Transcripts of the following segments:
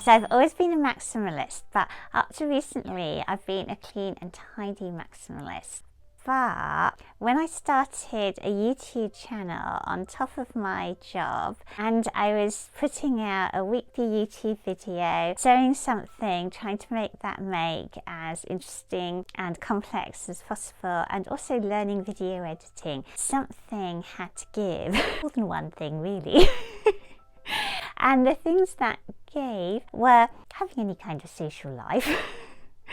So I've always been a maximalist, but up to recently I've been a clean and tidy maximalist. But when I started a YouTube channel on top of my job, and I was putting out a weekly YouTube video, showing something, trying to make that make as interesting and complex as possible, and also learning video editing, something had to give. More than one thing, really. And the things that gave were having any kind of social life,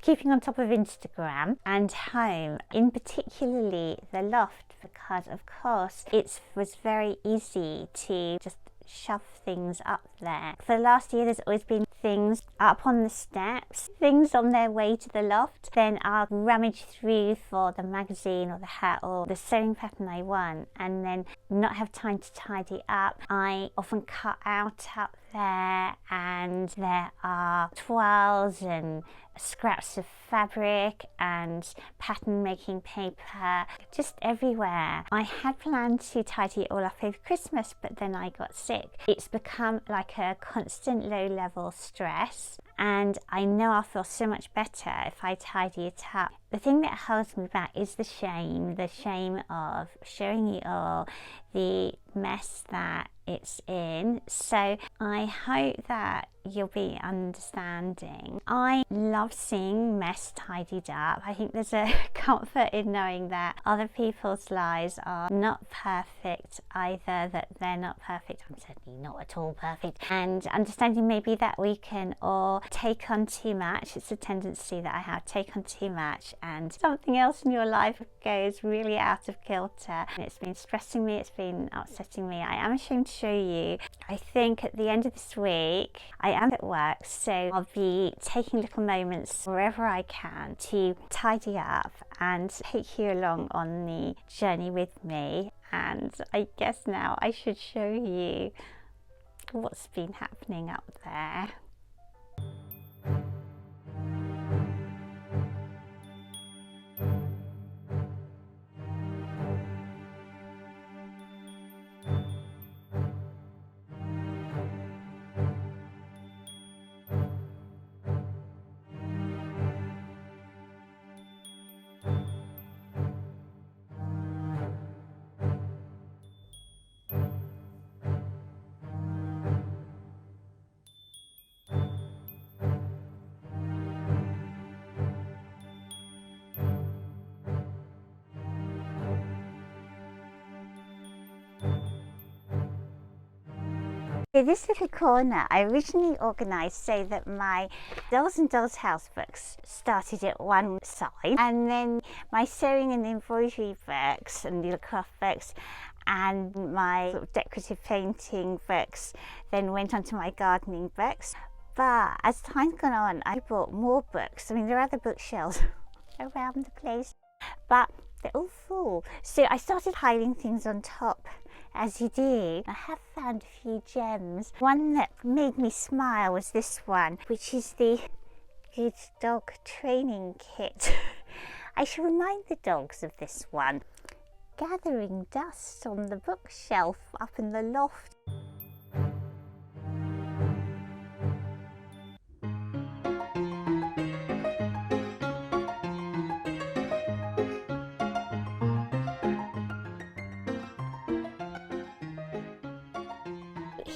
keeping on top of Instagram, and home, in particularly the loft, because of course it was very easy to just shove things up there. For the last year there's always been things up on the steps, things on their way to the loft. Then I'll rummage through for the magazine or the hat or the sewing pattern I want, and then not have time to tidy up. I often cut out up there, and there are twirls and scraps of fabric and pattern making paper just everywhere. I had planned to tidy it all up over Christmas, but then I got sick. It's become like a constant low level stress, and I know I'll feel so much better if I tidy it up. The thing that holds me back is the shame of showing you all the mess that it's in. So I hope that you'll be understanding. I love seeing mess tidied up. I think there's a comfort in knowing that other people's lives are not perfect either, that they're not perfect. I'm certainly not at all perfect. And understanding maybe that we can all take on too much. It's a tendency that I have, take on too much, and something else in your life goes really out of kilter. It's been stressing me, it's been upsetting me. I am ashamed to show you. I think at the end of this week, I am at work, so I'll be taking little moments wherever I can to tidy up and take you along on the journey with me. And I guess now I should show you what's been happening up there. This little corner I originally organised so that my Dolls and Dolls House books started at one side, and then my sewing and embroidery books and little craft books and my sort of decorative painting books then went on to my gardening books. But as time's gone on, I bought more books. I mean, there are other bookshelves around the place, but they're all full. So I started piling things on top, as you do. I have found a few gems. One that made me smile was this one, which is the Good Dog Training Kit. I shall remind the dogs of this one. Gathering dust on the bookshelf up in the loft.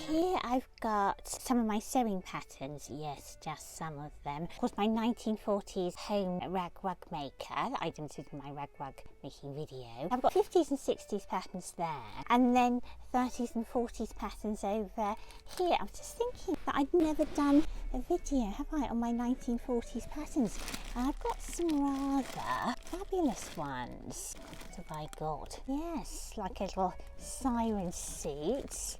Here I've got some of my sewing patterns, yes, just some of them. Of course, my 1940s home rag rug maker that I did in my rag rug making video. I've got 50s and 60s patterns there, and then 30s and 40s patterns over here. I'm just thinking that I'd never done a video, have I, on my 1940s patterns? And I've got some rather fabulous ones. What have I got? Yes, like a little siren suit,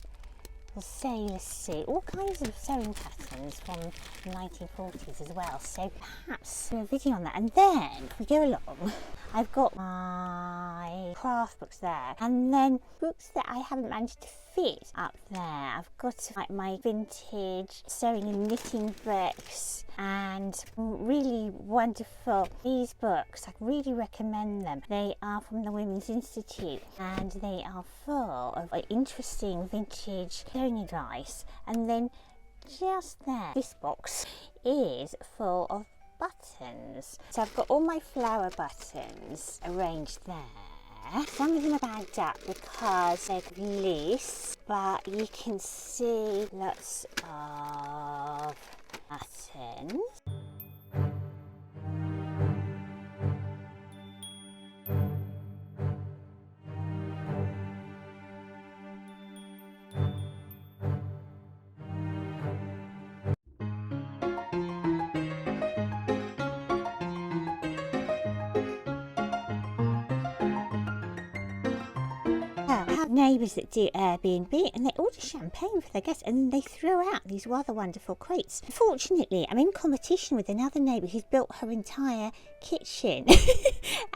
sailor suit, all kinds of sewing patterns from the 1940s as well, so perhaps do a video on that. And then if we go along, I've got my craft books there, and then books that I haven't managed to fit up there. I've got like my vintage sewing and knitting books, and really wonderful these books. I really recommend them. They are from the Women's Institute, and they are full of interesting vintage sewing advice, and then just there. This box is full of buttons. So I've got all my flower buttons arranged there. Some of them are bagged up because they're loose, but you can see lots of buttons. I have neighbours that do Airbnb and they order champagne for their guests and they throw out these rather wonderful crates. Unfortunately, I'm in competition with another neighbour who's built her entire kitchen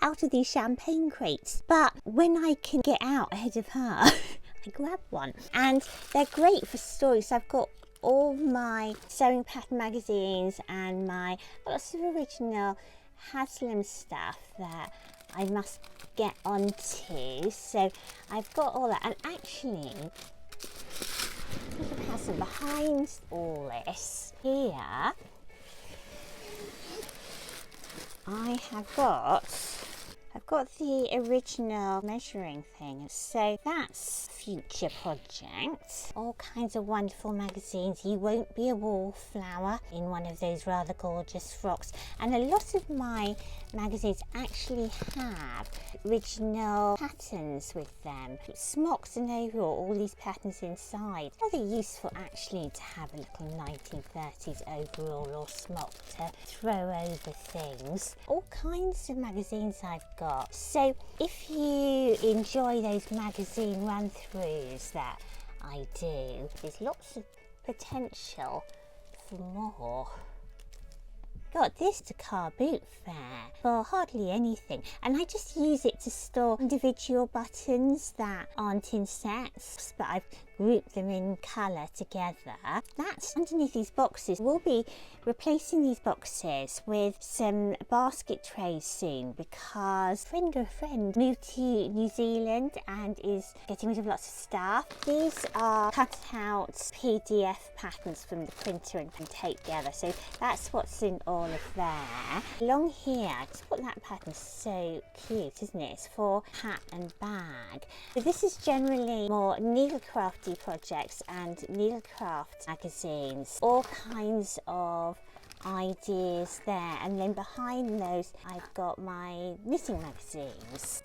out of these champagne crates. But when I can get out ahead of her, I grab one. And they're great for storage. So I've got all my sewing pattern magazines and my lots of original Haslam stuff that I must get onto. So I've got all that, and actually there's a person behind all this here. I've got the original measuring thing, so that's future project. All kinds of wonderful magazines. You won't be a wallflower in one of those rather gorgeous frocks. And a lot of my magazines actually have original patterns with them. Smocks and overall, all these patterns inside. Rather useful actually to have a little 1930s overall or smock to throw over things. All kinds of magazines I've got. So if you enjoy those magazine run-throughs that I do, there's lots of potential for more. Got this to car boot fair for hardly anything, and I just use it to store individual buttons that aren't in sets, but I've grouped them in colour together. That's underneath these boxes. We'll be replacing these boxes with some basket trays soon because a friend moved to New Zealand and is getting rid of lots of stuff. These are cut out PDF patterns from the printer and taped together, so that's what's in all of there. Along here, I just put that pattern, so cute, isn't it? It's for hat and bag. So this is generally more needlecrafty projects and needlecraft magazines, all kinds of ideas there, and then behind those I've got my knitting magazines.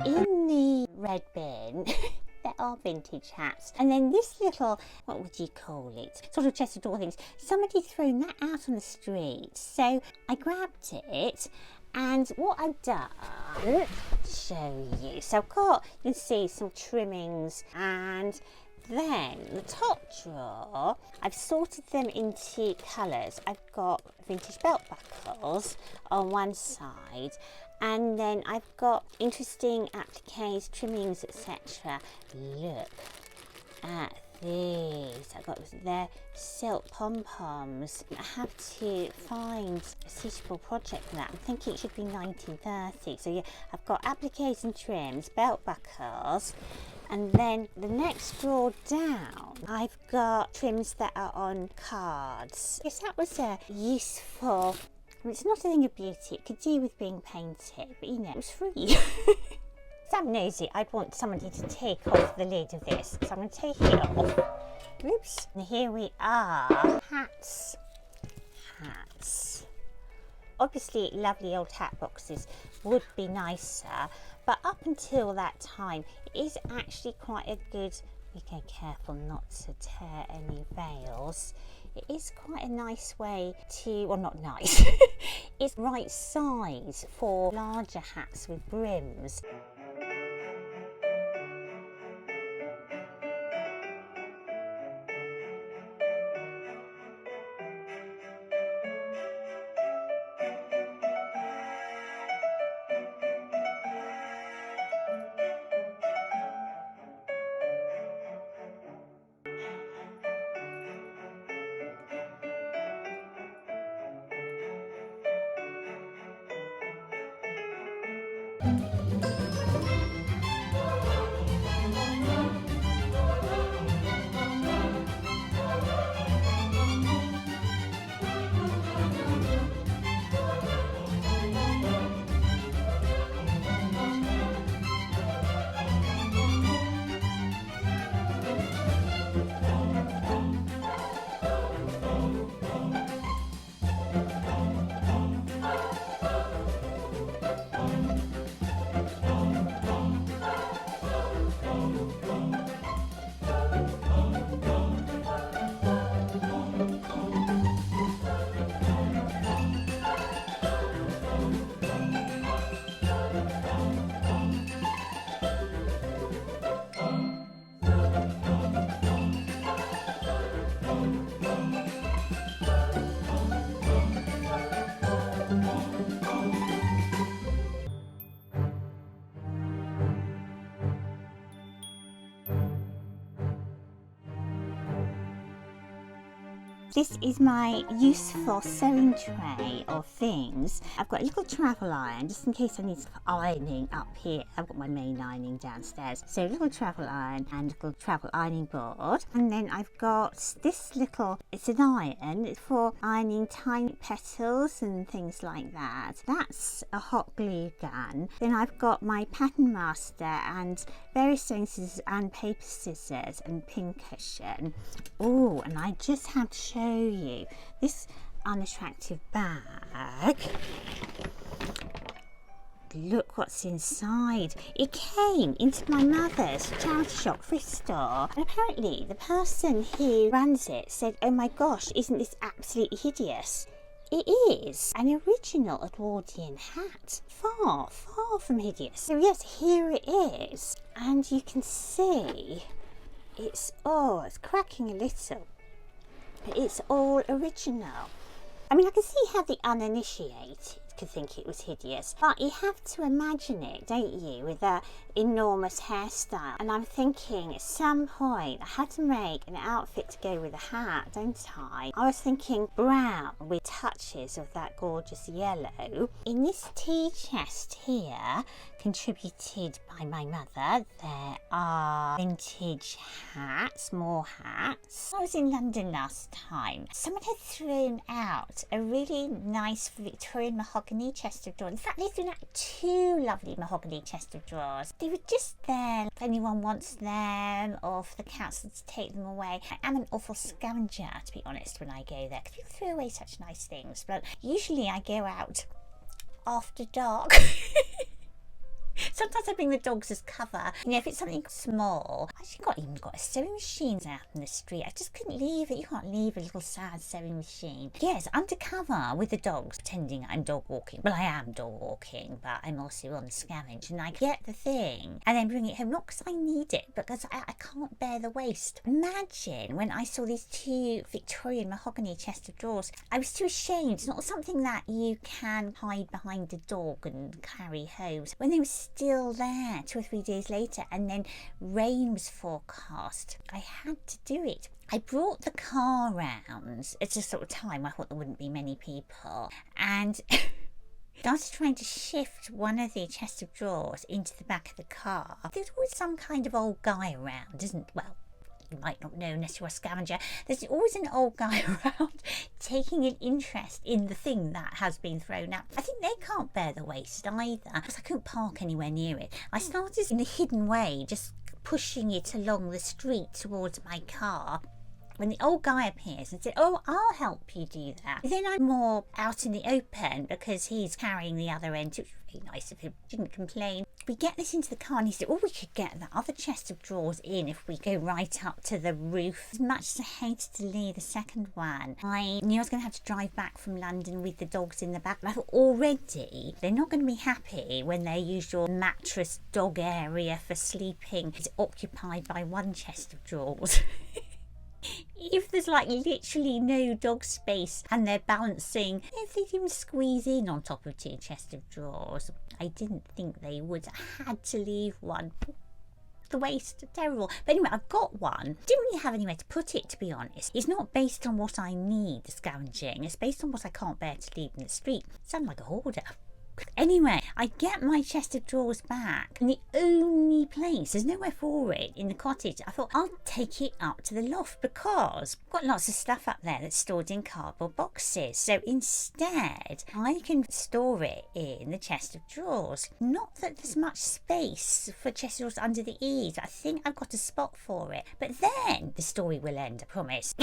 In the red bin there are vintage hats, and then this little, what would you call it, sort of chest of door things, somebody's thrown that out on the street, so I grabbed it. And what I've done, to show you, so I've got, you can see some trimmings, and then the top drawer, I've sorted them into colours. I've got vintage belt buckles on one side, and then I've got interesting appliques, trimmings, etc. Look at these. I've got their silk pom-poms. I have to find a suitable project for that. I'm thinking it should be 1930. So yeah, I've got appliques and trims, belt buckles, and then the next drawer down, I've got trims that are on cards. Yes, that was a useful, it's not a thing of beauty, it could do with being painted, but you know, it was free. So I'm nosy, I'd want somebody to take off the lid of this, so I'm going to take it off. Oops. And here we are. Hats. Obviously, lovely old hat boxes would be nicer, but up until that time, it is actually quite a good, be careful not to tear any veils. It is quite a nice way to, well, not nice, it's right size for larger hats with brims. This is my useful sewing tray of things. I've got a little travel iron just in case I need some ironing up here. I've got my main ironing downstairs. So a little travel iron and a little travel ironing board. And then I've got this little, it's an iron for ironing tiny petals and things like that. That's a hot glue gun. Then I've got my pattern master and various sewing scissors and paper scissors and pin cushion. Oh, and I just have to show you this unattractive bag. Look what's inside. It came into my mother's charity shop, thrift store, and apparently the person who runs it said, oh my gosh, isn't this absolutely hideous? It is an original Edwardian hat. Far, far from hideous. So yes, here it is. And you can see it's cracking a little. But it's all original. I mean, I can see how the uninitiated could think it was hideous, but you have to imagine it, don't you, with that enormous hairstyle. And I'm thinking at some point I had to make an outfit to go with a hat, don't I? I was thinking brown with touches of that gorgeous yellow. In this tea chest here, contributed by my mother, there are vintage hats, more hats. I was in London last time. Someone had thrown out a really nice Victorian mahogany chest of drawers. In fact, they threw out 2 lovely mahogany chest of drawers. They were just there if anyone wants them or for the council to take them away. I am an awful scavenger, to be honest, when I go there, because people throw away such nice things. But usually I go out after dark. Sometimes I bring the dogs as cover. You know, if it's something small, I actually even got a sewing machine out in the street. I just couldn't leave it. You can't leave a little sad sewing machine. Yes, undercover with the dogs, pretending I'm dog walking. Well, I am dog walking, but I'm also on Scavenge, and I get the thing and then bring it home, not because I need it, but because I can't bear the waste. Imagine when I saw these 2 Victorian mahogany chest of drawers, I was too ashamed. It's not something that you can hide behind a dog and carry home. When they were still there 2 or 3 days later, and then rain was forecast, I had to do it. I brought the car round at a sort of time I thought there wouldn't be many people, and started trying to shift one of the chest of drawers into the back of the car. There's always some kind of old guy around, isn't there? Well, you might not know unless you're a scavenger. There's always an old guy around taking an interest in the thing that has been thrown out. I think they can't bear the waste either, because I couldn't park anywhere near it. I started in a hidden way, just pushing it along the street towards my car, when the old guy appears and said, oh, I'll help you do that. Then I'm more out in the open because he's carrying the other end. It was really nice of him, didn't complain. We get this into the car and he said, oh, we could get that other chest of drawers in if we go right up to the roof. As much as I hated to leave the second one, I knew I was going to have to drive back from London with the dogs in the back. I thought already they're not going to be happy when their usual mattress dog area for sleeping is occupied by one chest of drawers. If there's like literally no dog space and they're balancing, if they didn't squeeze in on top of 2 chests of drawers, I didn't think they would. I had to leave one. The waste, terrible. But anyway, I've got one. Didn't really have anywhere to put it, to be honest. It's not based on what I need, the scavenging. It's based on what I can't bear to leave in the street. Sound like a hoarder. Anyway, I get my chest of drawers back, and the only place, there's nowhere for it in the cottage. I thought I'll take it up to the loft because I've got lots of stuff up there that's stored in cardboard boxes. So instead, I can store it in the chest of drawers. Not that there's much space for chest of drawers under the eaves. I think I've got a spot for it. But then the story will end, I promise.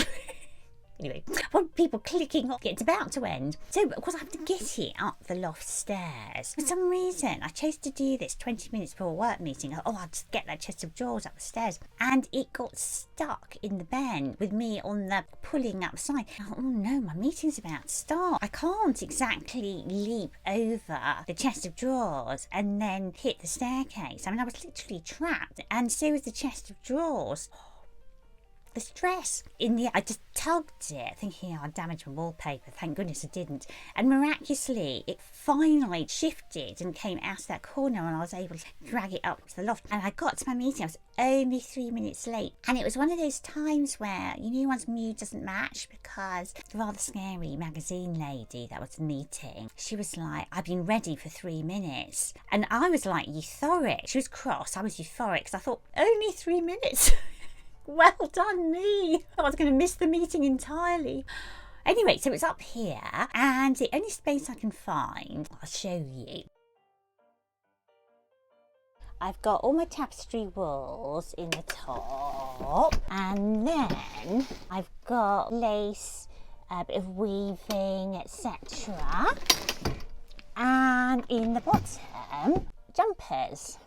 Anyway, I want people clicking off. It's about to end. So, of course, I have to get it up the loft stairs. For some reason, I chose to do this 20 minutes before a work meeting. Oh, I'll just get that chest of drawers up the stairs. And it got stuck in the bend with me on the pulling up side. Oh, no, my meeting's about to start. I can't exactly leap over the chest of drawers and then hit the staircase. I mean, I was literally trapped. And so was the chest of drawers. The stress in the I just tugged it thinking I'd damage my wallpaper. Thank goodness I didn't, and miraculously it finally shifted and came out of that corner and I was able to drag it up to the loft, and I got to my meeting. I was only 3 minutes late, and it was one of those times where you know one's mood doesn't match, because the rather scary magazine lady that was meeting, she was like, I've been ready for 3 minutes, and I was like euphoric. She was cross, I was euphoric because I thought only 3 minutes. Well done me. I was going to miss the meeting entirely. Anyway, so it's up here, and the only space I can find, I'll show you. I've got all my tapestry wools in the top, and then I've got lace, a bit of weaving, etc. And in the bottom, jumpers,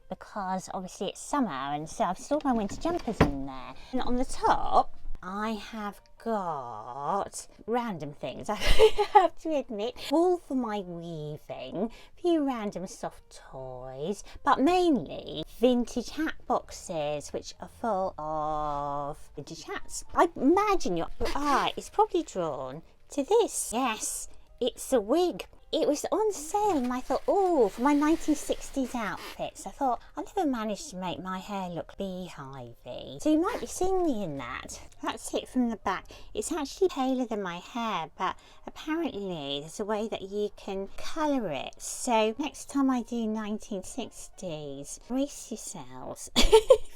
because obviously it's summer, and so I've stored my winter jumpers in there. And on the top, I have got random things, I have to admit. Wool for my weaving, a few random soft toys, but mainly vintage hat boxes, which are full of vintage hats. I imagine your eye is probably drawn to this. Yes, it's a wig. It was on sale, and I thought, oh, for my 1960s outfits, I thought, I'll never manage to make my hair look beehivey. So you might be seeing me in that. That's it from the back. It's actually paler than my hair, but apparently there's a way that you can colour it. So next time I do 1960s, brace yourselves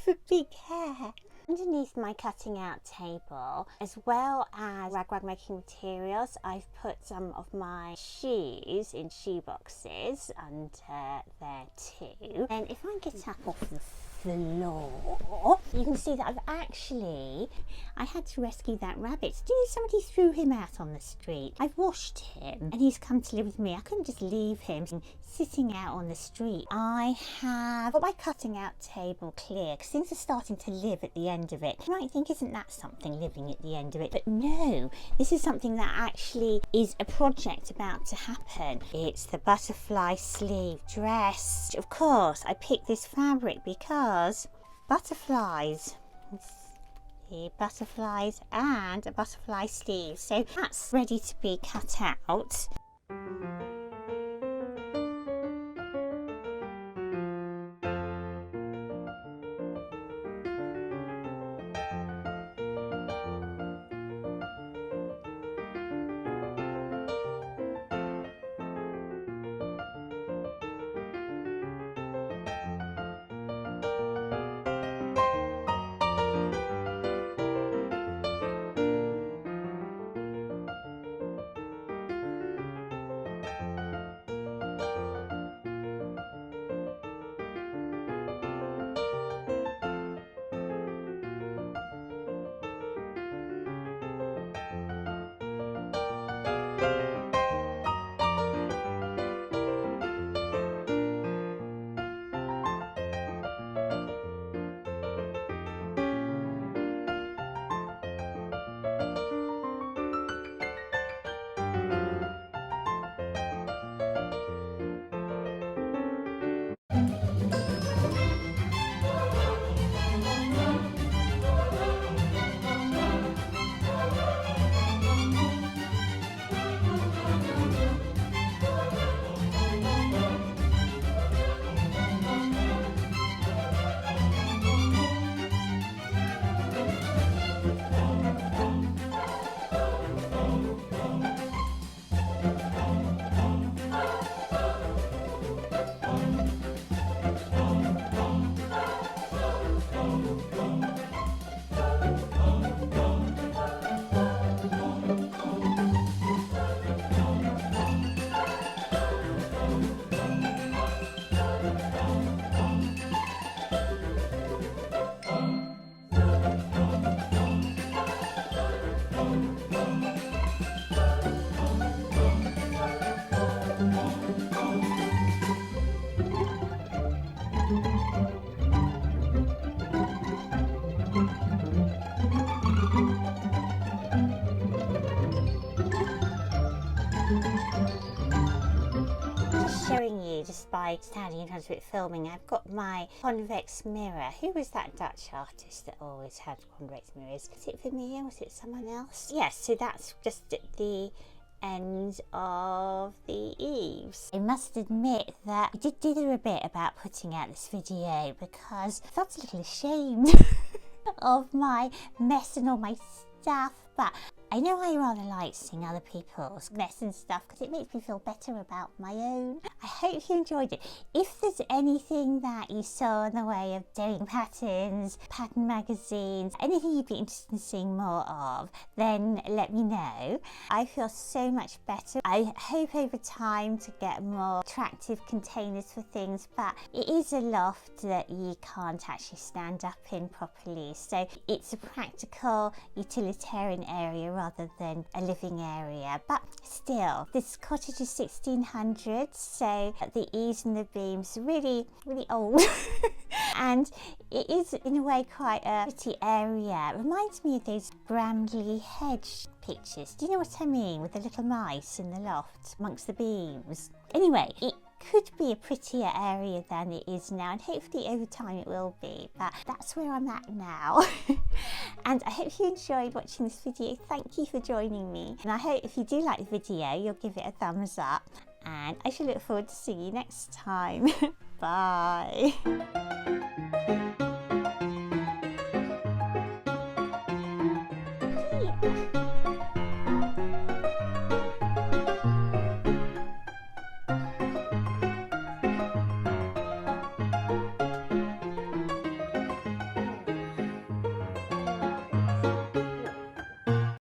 for big hair. Underneath my cutting out table, as well as rag making materials, I've put some of my shoes in shoe boxes under there too. And if I get up off the floor, you can see that I had to rescue that rabbit. Somebody threw him out on the street. I've washed him and he's come to live with me. I couldn't just leave him sitting out on the street. I have got my cutting out table clear because things are starting to live at the end of it. You might think, isn't that something, living at the end of it? But no, this is something that actually is a project about to happen. It's the butterfly sleeve dress. Of course, I picked this fabric because butterflies. The butterflies and a butterfly sleeve. So that's ready to be cut out. just by standing in front of it filming. I've got my Convex Mirror. Who was that Dutch artist that always had Convex mirrors? Was it Vermeer? Was it someone else? Yes, so that's just at the end of the Eaves. I must admit that I did dither a bit about putting out this video because I felt a little ashamed of my mess and all my stuff, but I know I rather like seeing other people's mess and stuff because it makes me feel better about my own. I hope you enjoyed it. If there's anything that you saw in the way of doing patterns, pattern magazines, anything you'd be interested in seeing more of, then let me know. I feel so much better. I hope over time to get more attractive containers for things, but it is a loft that you can't actually stand up in properly, so it's a practical utilitarian area rather than a living area. But still, this cottage is 1600, so the eaves and the beams really old and it is in a way quite a pretty area. It reminds me of those Bramley Hedge pictures. Do you know what I mean, with the little mice in the loft amongst the beams? Anyway, it could be a prettier area than it is now, and hopefully over time it will be, but that's where I'm at now. And I hope you enjoyed watching this video. Thank you for joining me, and I hope if you do like the video you'll give it a thumbs up, and I shall look forward to seeing you next time. Bye.